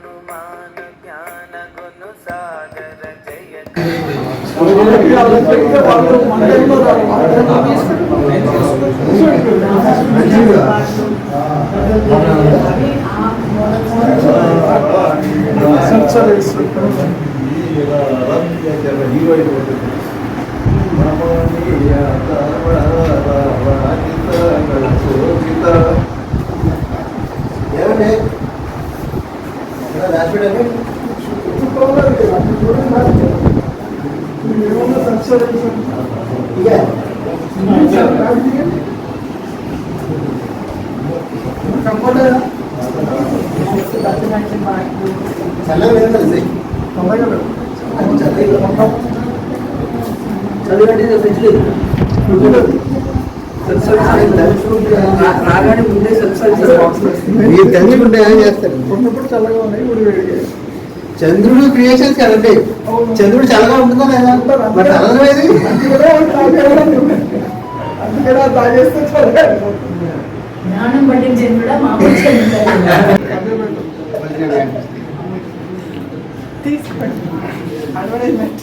హనుమాన్ జ్ఞాన గుణ సాగర జయ రాగానే ముందే మీరు తెంచుకుంటే ఏం చేస్తారు? చల్లగా ఉన్నాయి. చంద్రుడు క్రియేషన్స్ కదండి. చంద్రుడు చల్లగా ఉంటుందా లేదా? మరి చల్లలేదు జ్ఞానం పట్టిన చంద్రుడా మామూలు తీసుకోండి. అడ్వర్టైజ్మెంట్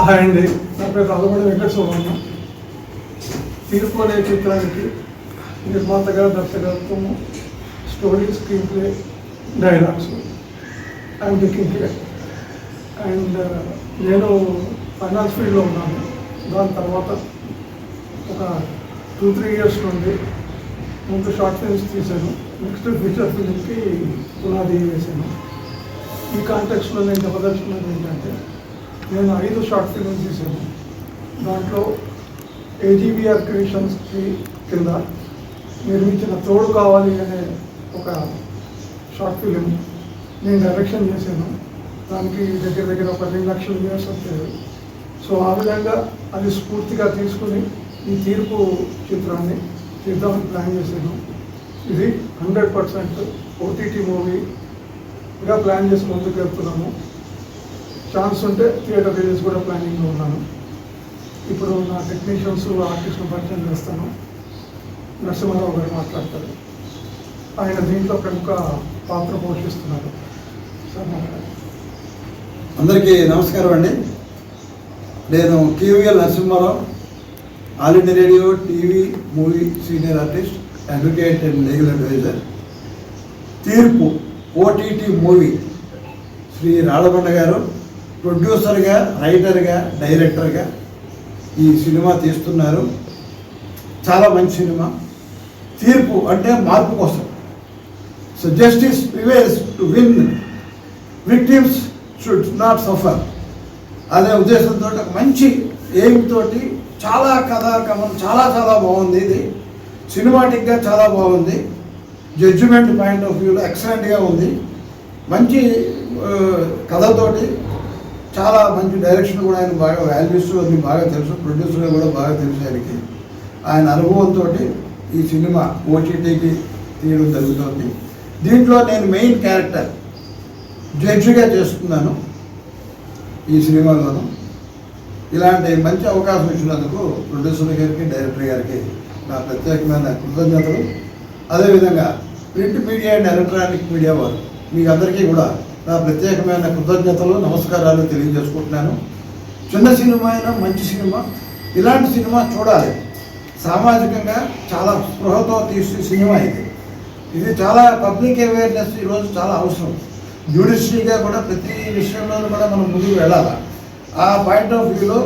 హాయ్ అండి, నా పేరు రాజమణి వెంకట సుబ్బమ్మ. తీర్పు అనే చిత్రానికి నిర్మాతగా దర్శకత్వము, story, screenplay, dialogues I'm taking care. And నేను ఫైనాన్స్ ఫీల్డ్లో ఉన్నాను. దాని తర్వాత ఒక 2-3 years నుండి ముందు షార్ట్ ఫిల్మ్స్ తీశాను. నెక్స్ట్ ఫీచర్ ఫిల్మ్కి పునాది వేసాను. ఈ కాంటెక్స్లో నేను చెప్పదలుచుకున్నది ఏంటంటే, నేను 5 షార్ట్ ఫిల్మ్స్ తీశాను. దాంట్లో AGVR క్రియేషన్స్కి కింద నిర్మించిన తోడు కావాలి అనే ఒక షార్ట్ ఫిలిం నేను డైరెక్షన్ చేశాను. దానికి దగ్గర దగ్గర ఒక 2 లక్షల వ్యూస్ వచ్చాయి. సో ఆ విధంగా అది స్ఫూర్తిగా తీసుకుని ఈ తీర్పు చిత్రాన్ని తీద్దామని ప్లాన్ చేశాను. ఇది 100% OTT మూవీగా ప్లాన్ చేసి ముందుకు వెళ్తున్నాము. ఛాన్స్ ఉంటే థియేటర్ రిలీజ్ కూడా ప్లానింగ్లో ఉన్నాను. ఇప్పుడు నా టెక్నీషియన్స్, ఆర్టిస్టులు పరిచయం చేస్తాను. నరసింహారావు గారు మాట్లాడతారు. ఆయన దీంట్లో ప్రముఖ పాత్ర పోషిస్తున్నారు. అందరికీ నమస్కారం అండి. నేను KVL Narasimha Rao, all India radio, TV, movie senior artist, advocate and legal adviser. తీర్పు OTT మూవీ శ్రీ రాళ్ళబండ గారు ప్రొడ్యూసర్గా, రైటర్గా, డైరెక్టర్గా ఈ సినిమా తీస్తున్నారు. చాలా మంచి సినిమా. తీర్పు అంటే మార్పు కోసం. So justice prevails to win, victims should not suffer అనే ఉద్దేశంతో ఒక మంచి ఎయిమ్ తోటి చాలా కథాకమం చాలా చాలా బాగుంది. ఇది సినిమాటిక్గా చాలా బాగుంది. జడ్జిమెంట్ పాయింట్ ఆఫ్ వ్యూలో ఎక్సలెంట్గా ఉంది. మంచి కథతోటి చాలా మంచి డైరెక్షన్ కూడా ఆయన బాగా వాల్యూస్ అన్ని బాగా తెలుసు. ప్రొడ్యూసర్గా కూడా బాగా తెలుసు ఆయనకి. ఆయన అనుభవంతో ఈ సినిమా OTTకి తీయడం జరుగుతుంది. దీంట్లో నేను మెయిన్ క్యారెక్టర్ జడ్జిగా చేస్తున్నాను ఈ సినిమాలోను. ఇలాంటి మంచి అవకాశం ఇచ్చినందుకు ప్రొడ్యూసర్ గారికి, డైరెక్టర్ గారికి నా ప్రత్యేకమైన కృతజ్ఞతలు. అదేవిధంగా print media and electronic media వారు మీకు అందరికీ కూడా నా ప్రత్యేకమైన కృతజ్ఞతలు, నమస్కారాలు తెలియజేసుకుంటున్నాను. చిన్న సినిమా అయినా మంచి సినిమా. ఇలాంటి సినిమా చూడాలి. సామాజికంగా చాలా స్పృహతో తీసే సినిమా ఇది చాలా పబ్లిక్ అవేర్నెస్ ఈరోజు చాలా అవసరం. జ్యుడిషియరీగా కూడా ప్రతి విషయంలోనూ కూడా మనం ముందుకు వెళ్ళాలి. ఆ పాయింట్ ఆఫ్ వ్యూలో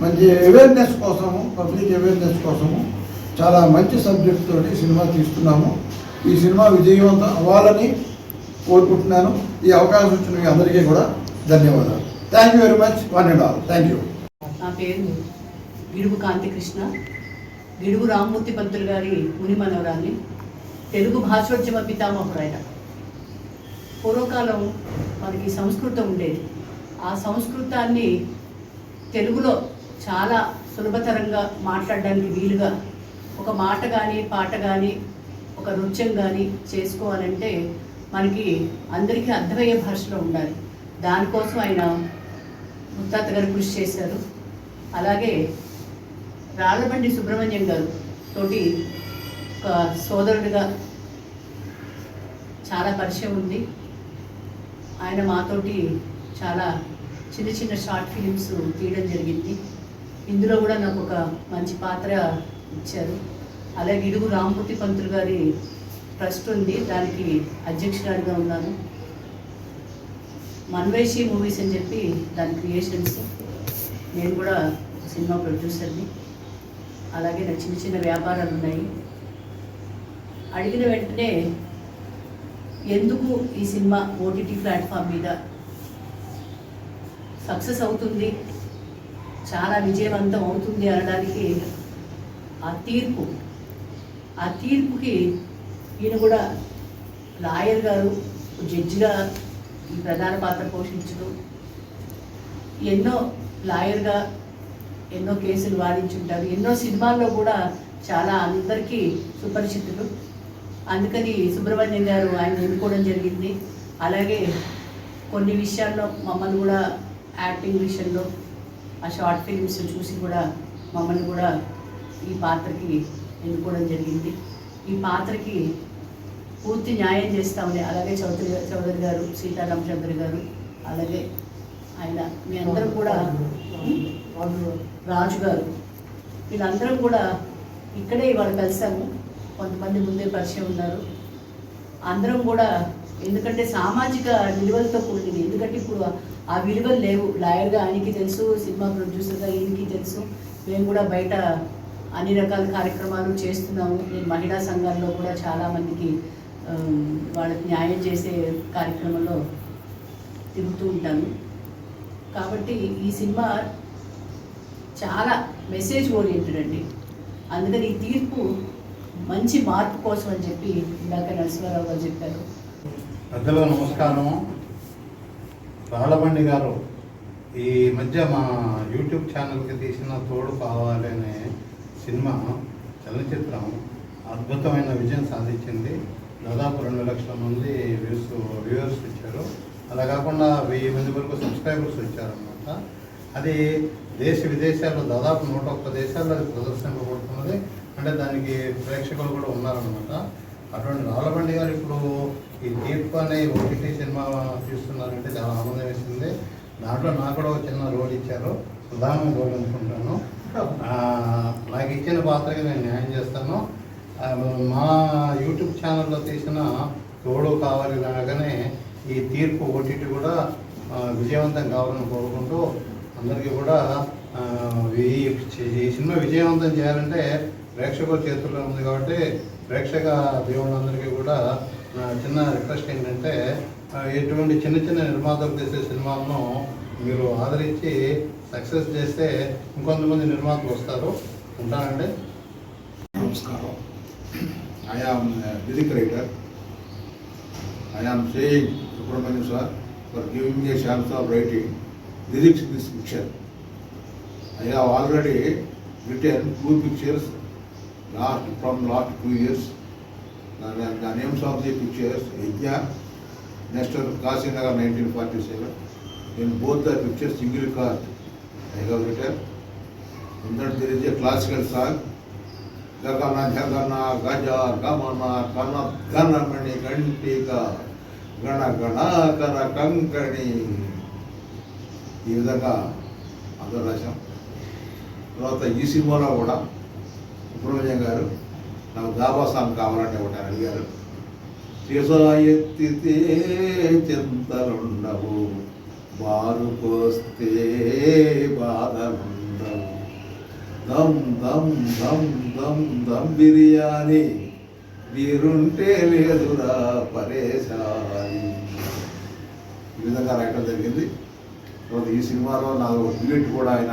మంచి అవేర్నెస్ కోసము, పబ్లిక్ అవేర్నెస్ కోసము చాలా మంచి సబ్జెక్ట్ తోటి సినిమా తీస్తున్నాము. ఈ సినిమా విజయవంతం అవ్వాలని కోరుకుంటున్నాను. ఈ అవకాశం ఇచ్చిన మీ అందరికీ కూడా ధన్యవాదాలు. Thank you very much, one and all. Thank you. నా పేరు గిడుగు కాంతికృష్ణ. గిడుగు రామ్మూర్తి పంతులు గారి ముని మనవరాన్ని. తెలుగు భాషోద్యమ పితామహుడు ఆయన. పూర్వకాలం మనకి సంస్కృతం ఉండేది. ఆ సంస్కృతాన్ని తెలుగులో చాలా సులభతరంగా మాట్లాడడానికి వీలుగా ఒక మాట కానీ పాట కానీ ఒక నృత్యం కానీ చేసుకోవాలంటే మనకి అందరికీ అర్థమయ్యే భాషలో ఉండాలి. దానికోసం ఆయన ముత్తాత గారు కృషి చేశారు. అలాగే రాళ్ళబండి సుబ్రహ్మణ్యం గారు తోటి ఒక సోదరుడిగా చాలా పరిచయం ఉంది. ఆయన మాతోటి చాలా చిన్న చిన్న షార్ట్ ఫిలిమ్స్ తీయడం జరిగింది. ఇందులో కూడా నాకు ఒక మంచి పాత్ర ఇచ్చారు. అలాగే గిడుగు రామ్మూర్తి పంతులు గారి ట్రస్ట్ ఉంది, దానికి అధ్యక్షురాలిగా ఉన్నాను. మన్వేషి మూవీస్ అని చెప్పి దాని క్రియేషన్స్, నేను కూడా సినిమా ప్రొడ్యూసర్ని. అలాగే నాకు చిన్న చిన్న వ్యాపారాలు ఉన్నాయి. అడిగిన వెంటనే ఎందుకు ఈ సినిమా ఓటీటీ ప్లాట్ఫామ్ మీద సక్సెస్ అవుతుంది, చాలా విజయవంతం అవుతుంది అనడానికి ఆ తీర్పుకి ఈయన కూడా లాయర్ గారు జడ్జిగా ఈ ప్రధాన పాత్ర పోషించడం, ఎన్నో లాయర్గా ఎన్నో కేసులు వాదించుంటారు, ఎన్నో సినిమాల్లో కూడా చాలా అందరికీ సుపరిచితులు. అందుకని సుబ్రహ్మణ్యం గారు ఆయన ఎన్నుకోవడం జరిగింది. అలాగే కొన్ని విషయాల్లో మమ్మల్ని కూడా యాక్టింగ్ విషయంలో ఆ షార్ట్ ఫిల్మ్స్ చూసి కూడా మమ్మల్ని కూడా ఈ పాత్రకి ఎన్నుకోవడం జరిగింది. ఈ పాత్రకి పూర్తి న్యాయం చేస్తామని అలాగే చౌదరి గారు, సీతారామచంద్ర గారు, అలాగే ఆయన మీ అందరం కూడా రాజు గారు, వీళ్ళందరం కూడా ఇక్కడే ఇవాళ కలిసాము. కొంతమంది ముందే పరిచయం ఉన్నారు. అందరం కూడా ఎందుకంటే సామాజిక విలువలతో కూడింది. ఎందుకంటే ఇప్పుడు ఆ విలువలు లేవు. లాయర్గా ఆయనకి తెలుసు, సినిమా ప్రొడ్యూసర్గా ఈయనకి తెలుసు. మేము కూడా బయట అన్ని రకాల కార్యక్రమాలు చేస్తున్నాము. నేను మహిళా సంఘాల్లో కూడా చాలామందికి వాళ్ళకి న్యాయం చేసే కార్యక్రమంలో తిరుగుతూ ఉంటాను. కాబట్టి ఈ సినిమా చాలా మెసేజ్ ఓరియంటెడ్ అండి. అందుకని ఈ తీర్పు మంచి మార్పు కోసం అని చెప్పి ఇందాక నరసింహారావు గారు చెప్పారు. పెద్దలకు నమస్కారం. రాళ్ళబండి గారు ఈ మధ్య మా యూట్యూబ్ ఛానల్కి తీసిన తోడు కావాలి అనే సినిమా చలనచిత్రం అద్భుతమైన విజయం సాధించింది. దాదాపు 2 లక్షల మంది వ్యూవర్స్ వచ్చారు. అలా కాకుండా 1000 మంది వరకు సబ్స్క్రైబర్స్ వచ్చారన్నమాట. అది దేశ విదేశాల్లో దాదాపు 101 దేశాల్లో అది ప్రదర్శింపబడుతున్నది. అంటే దానికి ప్రేక్షకులు కూడా ఉన్నారనమాట. అటువంటి రాళ్ళబండి గారు ఇప్పుడు ఈ తీర్పు అనే ఓటీటీ సినిమా తీస్తున్నారంటే చాలా ఆనందం వేసింది. దాంట్లో నాకు కూడా ఒక చిన్న రోల్ ఇచ్చారు, ప్రధానమైన రోల్ అనుకుంటాను. నాకు ఇచ్చిన పాత్రకి నేను న్యాయం చేస్తాను. మా యూట్యూబ్ ఛానల్లో తీసిన తోడు కావాలి అనగానే ఈ తీర్పు ఓటీటీ కూడా విజయవంతం కావాలని కోరుకుంటూ అందరికీ కూడా ఈ సినిమా విజయవంతం చేయాలంటే ప్రేక్షకుల చేతుల్లో ఉంది. కాబట్టి ప్రేక్షక దేవుళ్ళందరికీ కూడా చిన్న రిక్వెస్ట్ ఏంటంటే ఎటువంటి చిన్న చిన్న నిర్మాతలు చేసే సినిమాలను మీరు ఆదరించి సక్సెస్ చేస్తే ఇంకొంతమంది నిర్మాతలు వస్తారు. ఉంటానండి. నమస్కారం. I am a music writer. I am saying Subramanian sir for giving me a chance of writing lyrics in this picture. I have already written 2 pictures from last 2 years. The names of the pictures Yajna, next one Kasinagar 1947. In both the pictures single card I have written. In that there is a classical song. Gagana Jagana Gaja Gamana Kana Ganamani Gantika Gana Gana Kara Kankani. ఈ విధంగా అందరూ రాశాం. తర్వాత ఈ సినిమాలో కూడా సుబ్రహ్మణ్యం గారు నాకు dhaba song కావాలంటే ఒకటి అడిగారు. చేసా ఎత్తితే చింతలుండవు, బారుకొస్తే బాధలుండవు, దమ్ దమ్ దమ్ దమ్ దమ్ బిర్యానీ వీరుంటే లేదురా పరేశాని. ఈ విధంగా రాయటం జరిగింది. తర్వాత ఈ సినిమాలో నాకు డ్యూయట్ కూడా ఆయన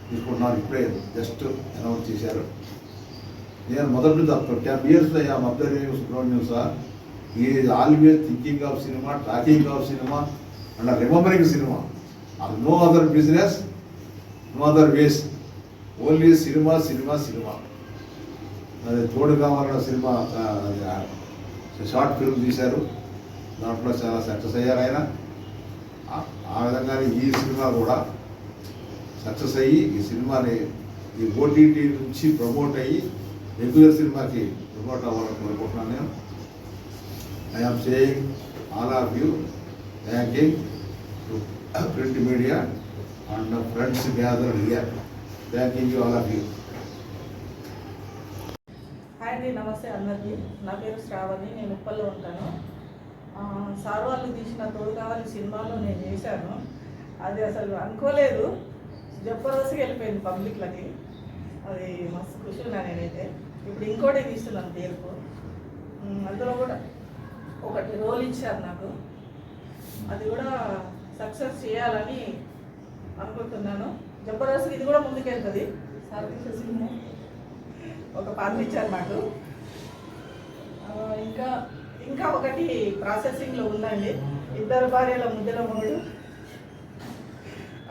తీసుకుంటున్నాను. ఇప్పుడే జస్ట్ అనౌన్స్ చేశారు. నేను మొదటి 10 years I am observing Subramanian sir. He is always thinking of cinema, talking of cinema and remembering cinema. No other business, no other ways. Only cinema, cinema, cinema. అది తోడు కావాలన్న సినిమా షార్ట్ ఫిల్మ్ తీశారు. దాంట్లో చాలా success అయ్యారు ఆయన. ఆ విధంగానే ఈ సినిమా కూడా సక్సెస్ అయ్యి ఈ సినిమాని ఈ ఓటీటీ నుంచి ప్రమోట్ అయ్యి రెగ్యులర్ సినిమాకి ప్రమోట్ అవ్వాలని కోరుకుంటున్నాను నేను. I am saying all of you thanking to print media and friends gather here. Thanking you all of you. Hi అండి, నమస్తే అందరికీ. నా పేరు శ్రావణి, నేను ఉప్పల్లో ఉంటాను. సార్ వాళ్ళు తీసిన తోడు కావాలి సినిమాలో నేను చేశాను. అది అసలు అనుకోలేదు, జబర్దస్త్గా వెళ్ళిపోయింది పబ్లిక్లకి. అది మస్తు ఖుషి ఉన్నా నేనైతే. ఇప్పుడు ఇంకోటి తీస్తున్నాను తీర్పు. అందులో కూడా ఒకటి రోల్ ఇచ్చారు నాకు. అది కూడా సక్సెస్ చేయాలని అనుకుంటున్నాను. జబర్దస్త్ ఇది కూడా ముందుకెళ్తుంది. సార్ తీసే సినిమా ఒక పాత్ర ఇచ్చారు నాకు. ఇంకా ఇంకా ఒకటి ప్రాసెసింగ్లో ఉందండి, 2 భార్యల ముద్దల మొగుడు.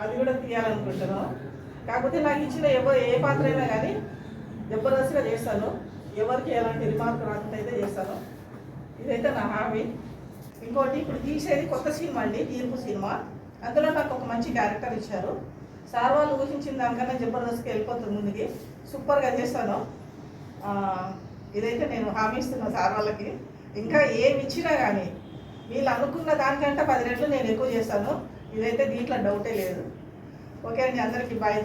అది కూడా తీయాలనుకుంటున్నాను. కాకపోతే నాకు ఇచ్చిన ఏ పాత్ర అయినా కానీ జబర్దస్త్గా చేస్తాను. ఎవరికి ఎలాంటి రిమార్క్ రాకుండా అయితే చేస్తాను. ఇదైతే నా హామీ. ఇంకోటి ఇప్పుడు తీసేది కొత్త సినిమా అండి, తీర్పు సినిమా. అందులో నాకు ఒక మంచి క్యారెక్టర్ ఇచ్చారు. సార్ వాళ్ళు ఊహించిన దానికన్నా జబర్దస్త్కి వెళ్ళిపోతుంది ముందుకి. సూపర్గా చేస్తాను. ఇదైతే నేను హామీ ఇస్తున్నా సార్ వాళ్ళకి. ఇంకా ఏమి ఇచ్చినా కానీ వీళ్ళు అనుకున్న దానికంటే 10 రెట్లు నేను ఎక్కువ చేస్తాను. ఇదైతే దీంట్లో డౌటే లేదు. ఓకే అండి, అందరికీ బాయ్.